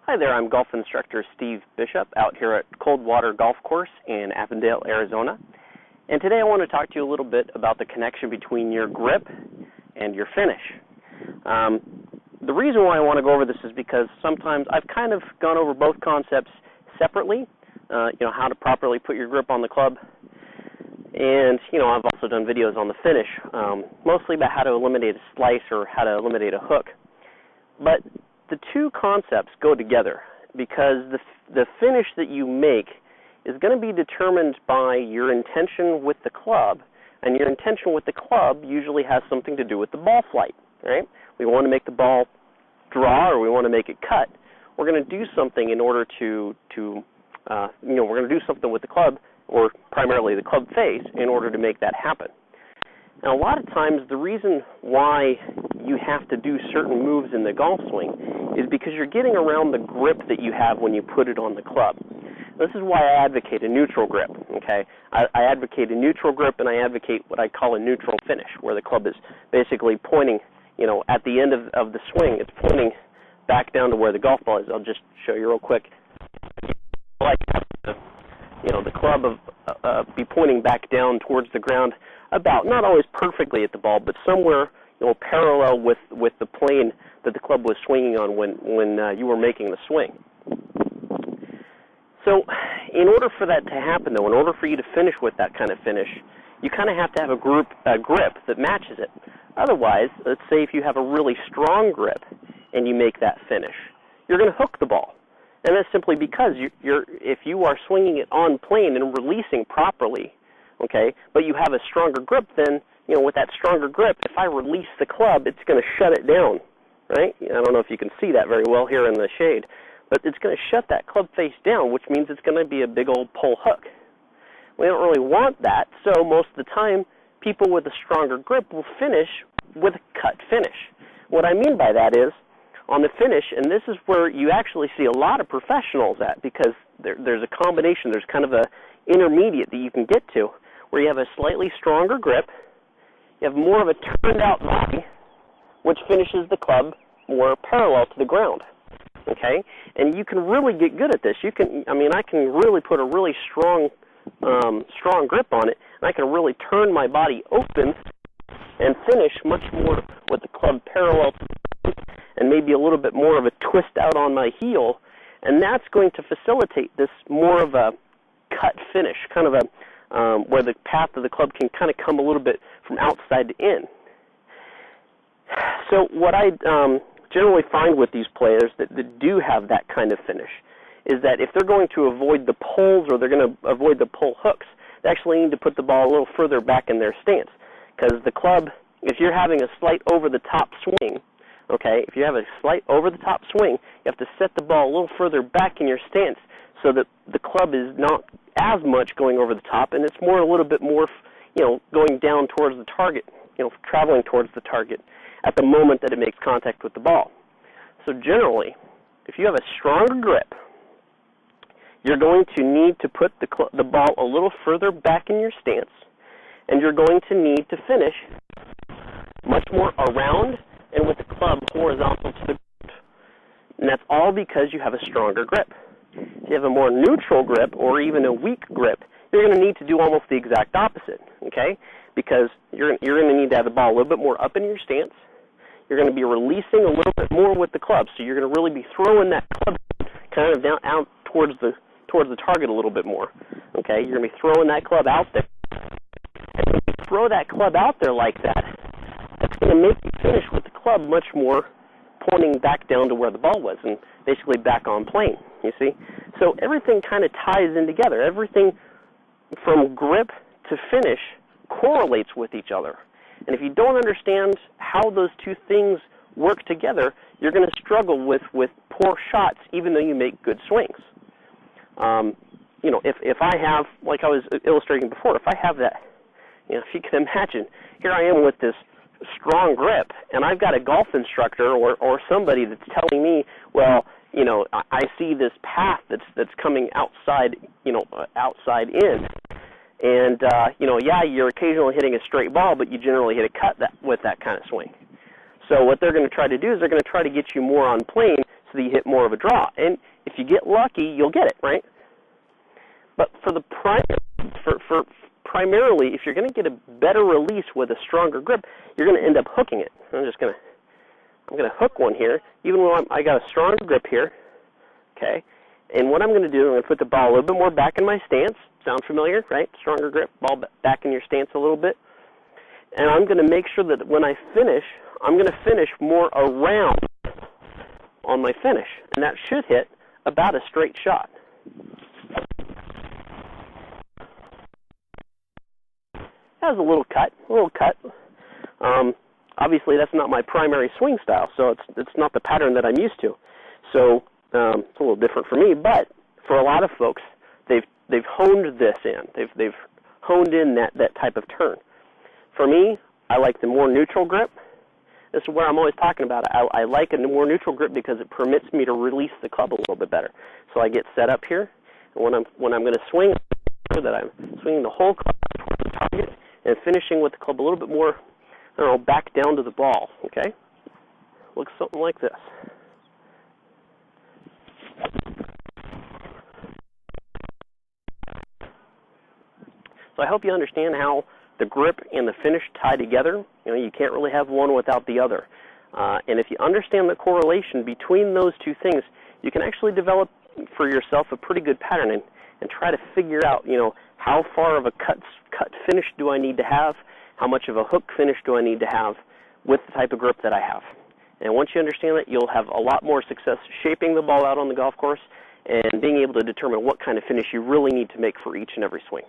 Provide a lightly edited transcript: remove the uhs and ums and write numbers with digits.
Hi there, I'm golf instructor Steve Bishop out here at Coldwater Golf Course in Avondale, Arizona. And today I want to talk to you a little bit about the connection between your grip and your finish. The reason why I want to go over this is because sometimes I've kind of gone over both concepts separately, how to properly put your grip on the club. And, I've also done videos on the finish, mostly about how to eliminate a slice or how to eliminate a hook. But the two concepts go together because the finish that you make is going to be determined by your intention with the club, and your intention with the club usually has something to do with the ball flight, right? We want to make the ball draw or we want to make it cut. We're going to do something in order to we're going to do something with the club, or primarily the club face, in order to make that happen. Now, a lot of times the reason why you have to do certain moves in the golf swing is because you're getting around the grip that you have when you put it on the club. This is why I advocate a neutral grip, okay? I advocate a neutral grip, and I advocate what I call a neutral finish, where the club is basically pointing, at the end of the swing, it's pointing back down to where the golf ball is. I'll just show you real quick. I like the club be pointing back down towards the ground, about, not always perfectly at the ball, but somewhere parallel with the plane that the club was swinging on when you were making the swing. So in order for that to happen, though, in order for you to finish with that kind of finish, you kind of have to have a grip that matches it. Otherwise, let's say if you have a really strong grip and you make that finish, you're going to hook the ball. And that's simply because if you are swinging it on plane and releasing properly, okay, but you have a stronger grip, then, with that stronger grip, if I release the club, it's going to shut it down, right? I don't know if you can see that very well here in the shade, but it's going to shut that club face down, which means it's going to be a big old pull hook. We don't really want that, so most of the time, people with a stronger grip will finish with a cut finish. What I mean by that is, on the finish, and this is where you actually see a lot of professionals at, because there's a combination, there's kind of a intermediate that you can get to, where you have a slightly stronger grip, you have more of a turned-out body, which finishes the club more parallel to the ground, okay? And you can really get good at this. I can really put a really strong grip on it, and I can really turn my body open and finish much more with the club parallel to the ground, and maybe a little bit more of a twist out on my heel, and that's going to facilitate this more of a cut finish, kind of a where the path of the club can kind of come a little bit from outside to in. So what I generally find with these players that do have that kind of finish is that if they're going to avoid the pulls or they're going to avoid the pull hooks, they actually need to put the ball a little further back in their stance, because the club, if you're having a slight over-the-top swing, okay, if you have a slight over-the-top swing, you have to set the ball a little further back in your stance so that the club is not as much going over the top, and it's more a little bit more, going down towards the target, traveling towards the target at the moment that it makes contact with the ball. So generally, if you have a stronger grip, you're going to need to put the ball a little further back in your stance, and you're going to need to finish much more around and with the club horizontal to the ground. And that's all because you have a stronger grip. If you have a more neutral grip or even a weak grip, you're going to need to do almost the exact opposite, okay? Because you're going to need to have the ball a little bit more up in your stance. You're going to be releasing a little bit more with the club, so you're going to really be throwing that club kind of down out towards the target a little bit more, okay? You're going to be throwing that club out there. And when you throw that club out there like that, that's going to make you finish with the club much more pointing back down to where the ball was and basically back on plane, you see? So everything kind of ties in together. Everything from grip to finish correlates with each other. And if you don't understand how those two things work together, you're going to struggle with poor shots even though you make good swings. If I have, like I was illustrating before, if I have that, if you can imagine, here I am with this strong grip, and I've got a golf instructor or somebody that's telling me, well, I see this path that's coming outside, outside in, and you're occasionally hitting a straight ball, but you generally hit a cut with that kind of swing. So what they're going to try to do is they're going to try to get you more on plane so that you hit more of a draw. And if you get lucky, you'll get it, right? But for the primarily, if you're going to get a better release with a stronger grip, you're going to end up hooking it. I'm going to hook one here, even though I got a strong grip here, okay? And what I'm going to do, I'm going to put the ball a little bit more back in my stance. Sound familiar, right? Stronger grip, ball back in your stance a little bit. And I'm going to make sure that when I finish, I'm going to finish more around on my finish. And that should hit about a straight shot. Has a little cut, obviously, that's not my primary swing style, so it's not the pattern that I'm used to. So it's a little different for me. But for a lot of folks, they've honed this in. They've honed in that type of turn. For me, I like the more neutral grip. This is where I'm always talking about it. I like a more neutral grip because it permits me to release the club a little bit better. So I get set up here, and when I'm going to swing, that I'm swinging the whole club towards the target and finishing with the club a little bit more, I don't know, back down to the ball, okay? Looks something like this. So I hope you understand how the grip and the finish tie together. You know, you can't really have one without the other. And if you understand the correlation between those two things, you can actually develop for yourself a pretty good pattern and try to figure out, you know, how far of a cut finish do I need to have, how much of a hook finish do I need to have with the type of grip that I have. And once you understand that, you'll have a lot more success shaping the ball out on the golf course and being able to determine what kind of finish you really need to make for each and every swing.